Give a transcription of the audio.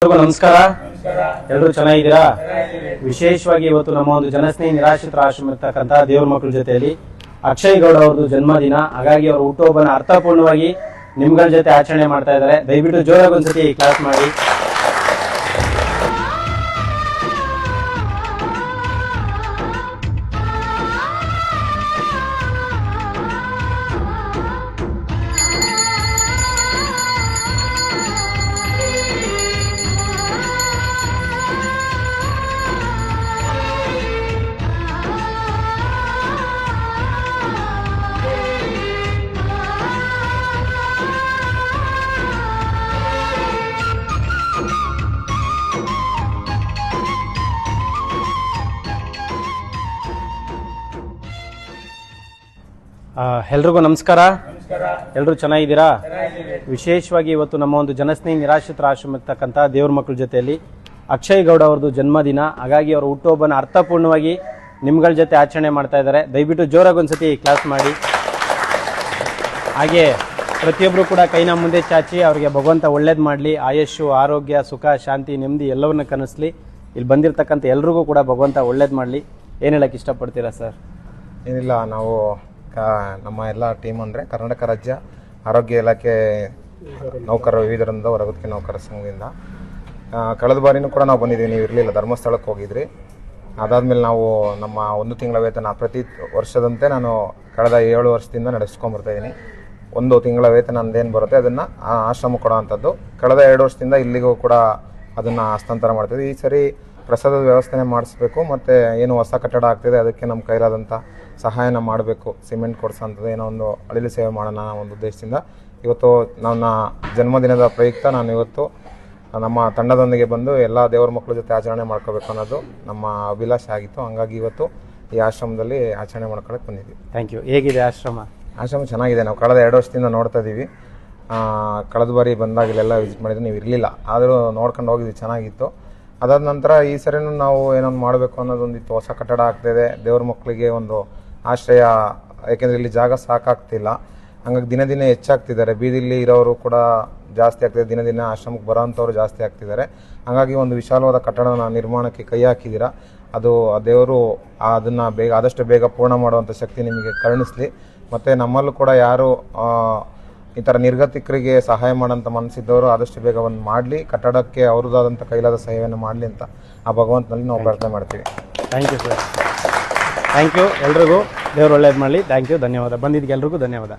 ನಮಸ್ಕಾರ. ಎಲ್ಲರೂ ಚೆನ್ನಾಗಿದ್ದೀರಾ? ವಿಶೇಷವಾಗಿ ಇವತ್ತು ನಮ್ಮ ಒಂದು ಜನಸ್ನೇಹಿ ನಿರಾಶ್ರಿತರ ಆಶ್ರಮ ಇರ್ತಕ್ಕಂತಹ ದೇವ್ರ ಮಕ್ಕಳ ಜೊತೆಯಲ್ಲಿ ಅಕ್ಷಯ್ ಗೌಡ ಅವ್ರದ್ದು ಜನ್ಮದಿನ. ಹಾಗಾಗಿ ಅವರು ಹುಟ್ಟುಹಬ್ಬನ ಅರ್ಥಪೂರ್ಣವಾಗಿ ನಿಮ್ಗಳ ಜೊತೆ ಆಚರಣೆ ಮಾಡ್ತಾ ಇದ್ದಾರೆ. ದಯವಿಟ್ಟು ಜೋರಾಗಿ ಒಂದ್ಸತಿ ಕ್ಲಾಸ್ ಮಾಡಿ. ಎಲ್ರಿಗೂ ನಮಸ್ಕಾರ. ಎಲ್ಲರೂ ಚೆನ್ನಾಗಿದ್ದೀರಾ? ವಿಶೇಷವಾಗಿ ಇವತ್ತು ನಮ್ಮ ಒಂದು ಜನಸ್ನೇಹಿ ನಿರಾಶ್ರಿತರ ಆಶ್ರಮ ಇರ್ತಕ್ಕಂಥ ದೇವ್ರ ಮಕ್ಕಳ ಜೊತೆಯಲ್ಲಿ ಅಕ್ಷಯ್ ಗೌಡ ಅವ್ರದ್ದು ಜನ್ಮದಿನ. ಹಾಗಾಗಿ ಅವರು ಹುಟ್ಟುಹಬ್ಬನ ಅರ್ಥಪೂರ್ಣವಾಗಿ ನಿಮ್ಗಳ ಜೊತೆ ಆಚರಣೆ ಮಾಡ್ತಾ ಇದ್ದಾರೆ. ದಯವಿಟ್ಟು ಜೋರಾಗಿ ಒಂದ್ಸತಿ ಕ್ಲಾಸ್ ಮಾಡಿ. ಹಾಗೆ ಪ್ರತಿಯೊಬ್ಬರು ಕೂಡ ಕೈನ ಮುಂದೆ ಚಾಚಿ ಅವ್ರಿಗೆ ಭಗವಂತ ಒಳ್ಳೇದು ಮಾಡಲಿ, ಆಯುಷ್ಯು, ಆರೋಗ್ಯ, ಸುಖ, ಶಾಂತಿ, ನೆಮ್ಮದಿ ಎಲ್ಲವನ್ನ ಕನಸಲಿ. ಇಲ್ಲಿ ಬಂದಿರತಕ್ಕಂಥ ಎಲ್ರಿಗೂ ಕೂಡ ಭಗವಂತ ಒಳ್ಳೇದು ಮಾಡಲಿ. ಏನು ಹೇಳಕ್ಕೆ ಇಷ್ಟಪಡ್ತೀರಾ ಸರ್? ಏನಿಲ್ಲ, ನಾವು ನಮ್ಮ ಎಲ್ಲ ಟೀಮ್ ಅಂದರೆ ಕರ್ನಾಟಕ ರಾಜ್ಯ ಆರೋಗ್ಯ ಇಲಾಖೆ ನೌಕರರು ವಿವಿಧ ಹೊರಗುತ್ತಿಗೆ ನೌಕರರ ಸಂಘದಿಂದ ಕಳೆದ ಬಾರಿನೂ ಕೂಡ ನಾವು ಬಂದಿದ್ದೀವಿ. ನೀವು ಇರಲಿಲ್ಲ, ಧರ್ಮಸ್ಥಳಕ್ಕೆ ಹೋಗಿದ್ರಿ. ಅದಾದಮೇಲೆ ನಾವು ನಮ್ಮ 1 ತಿಂಗಳ ವೇತನ ಪ್ರತಿ ವರ್ಷದಂತೆ ನಾನು ಕಳೆದ 7 ವರ್ಷದಿಂದ ನಡೆಸ್ಕೊಂಬರ್ತಾಯಿದ್ದೀನಿ. 1 ತಿಂಗಳ ವೇತನ ಅಂದೇನು ಬರುತ್ತೆ ಅದನ್ನು ಆಶ್ರಮ ಕೊಡೋ ಅಂಥದ್ದು. ಕಳೆದ 2 ವರ್ಷದಿಂದ ಇಲ್ಲಿಗೂ ಕೂಡ ಅದನ್ನು ಹಸ್ತಾಂತರ ಮಾಡ್ತೀವಿ. ಈ ಸರಿ ಪ್ರಸಾದದ ವ್ಯವಸ್ಥೆನೇ ಮಾಡಿಸ್ಬೇಕು, ಮತ್ತು ಏನು ಹೊಸ ಕಟ್ಟಡ ಆಗ್ತಿದೆ ಅದಕ್ಕೆ ನಮ್ಮ ಕೈಲಾದಂಥ ಸಹಾಯನ ಮಾಡಬೇಕು. ಸಿಮೆಂಟ್ ಕೊಡಿಸೋಂಥದ್ದು ಏನೋ ಒಂದು ಅಳಿಲು ಸೇವೆ ಮಾಡೋಣ ಒಂದು ಉದ್ದೇಶದಿಂದ ಇವತ್ತು ನನ್ನ ಜನ್ಮದಿನದ ಪ್ರಯುಕ್ತ ನಾನು ಇವತ್ತು ನಮ್ಮ ತಂಡದೊಂದಿಗೆ ಬಂದು ಎಲ್ಲ ದೇವರ ಮಕ್ಕಳ ಜೊತೆ ಆಚರಣೆ ಮಾಡ್ಕೋಬೇಕು ಅನ್ನೋದು ನಮ್ಮ ಅಭಿಲಾಷೆ ಆಗಿತ್ತು. ಹಂಗಾಗಿ ಇವತ್ತು ಈ ಆಶ್ರಮದಲ್ಲಿ ಆಚರಣೆ ಮಾಡ್ಕೊಳಕ್ಕೆ ಬಂದಿದ್ವಿ. Thank you. ಹೇಗಿದೆ ಆಶ್ರಮ? ಆಶ್ರಮ ಚೆನ್ನಾಗಿದೆ. ನಾವು ಕಳೆದ 2 ವರ್ಷದಿಂದ ನೋಡ್ತಾ ಇದ್ದೀವಿ. ಕಳೆದ ಬಾರಿ ಬಂದಾಗಲೆಲ್ಲ ವಿಸಿಟ್ ಮಾಡಿದ್ರೆ ನೀವು ಇರಲಿಲ್ಲ, ಆದರೂ ನೋಡ್ಕೊಂಡು ಹೋಗಿದ್ವಿ, ಚೆನ್ನಾಗಿತ್ತು. ಅದಾದ ನಂತರ ಈ ಸರಿನೂ ನಾವು ಏನೊಂದು ಮಾಡಬೇಕು ಅನ್ನೋದೊಂದಿತ್ತು. ಹೊಸ ಕಟ್ಟಡ ಆಗ್ತಾಯಿದೆ, ದೇವ್ರ ಮಕ್ಕಳಿಗೆ ಒಂದು ಆಶ್ರಯ, ಯಾಕೆಂದರೆ ಇಲ್ಲಿ ಜಾಗ ಸಾಕಾಗ್ತಿಲ್ಲ. ಹಂಗಾಗಿ ದಿನ ದಿನ ಹೆಚ್ಚಾಗ್ತಿದ್ದಾರೆ. ಬೀದಿಲಿ ಇರೋರು ಕೂಡ ಜಾಸ್ತಿ ಆಗ್ತಿದೆ, ದಿನ ದಿನ ಆಶ್ರಮಕ್ಕೆ ಬರೋಂಥವ್ರು ಜಾಸ್ತಿ ಆಗ್ತಿದ್ದಾರೆ. ಹಾಗಾಗಿ ಒಂದು ವಿಶಾಲವಾದ ಕಟ್ಟಡನ ನಿರ್ಮಾಣಕ್ಕೆ ಕೈ ಹಾಕಿದ್ದೀರಾ. ಅದು ದೇವರು ಅದನ್ನು ಆದಷ್ಟು ಬೇಗ ಪೂರ್ಣ ಮಾಡುವಂಥ ಶಕ್ತಿ ನಿಮಗೆ ಕರುಣಿಸಲಿ. ಮತ್ತು ನಮ್ಮಲ್ಲೂ ಕೂಡ ಯಾರು ಈ ಥರ ನಿರ್ಗತಿಕರಿಗೆ ಸಹಾಯ ಮಾಡೋಂಥ ಮನಸ್ಸಿದ್ದವರು ಆದಷ್ಟು ಬೇಗ ಒಂದು ಮಾಡಲಿ, ಕಟ್ಟಡಕ್ಕೆ ಅವ್ರದ್ದಾದಂಥ ಕೈಲಾದ ಸಹಾಯವನ್ನು ಮಾಡಲಿ ಅಂತ ಆ ಭಗವಂತನಲ್ಲಿ ನಾವು ಪ್ರಾರ್ಥನೆ ಮಾಡ್ತೀವಿ. Thank you sir. Thank you. ಎಲ್ರಿಗೂ ದೇವ್ರು ಒಳ್ಳೇದು ಮಾಡಲಿ. Thank you. ಧನ್ಯವಾದ. ಬಂದಿದ್ದಕ್ಕೆ ಎಲ್ರಿಗೂ ಧನ್ಯವಾದ.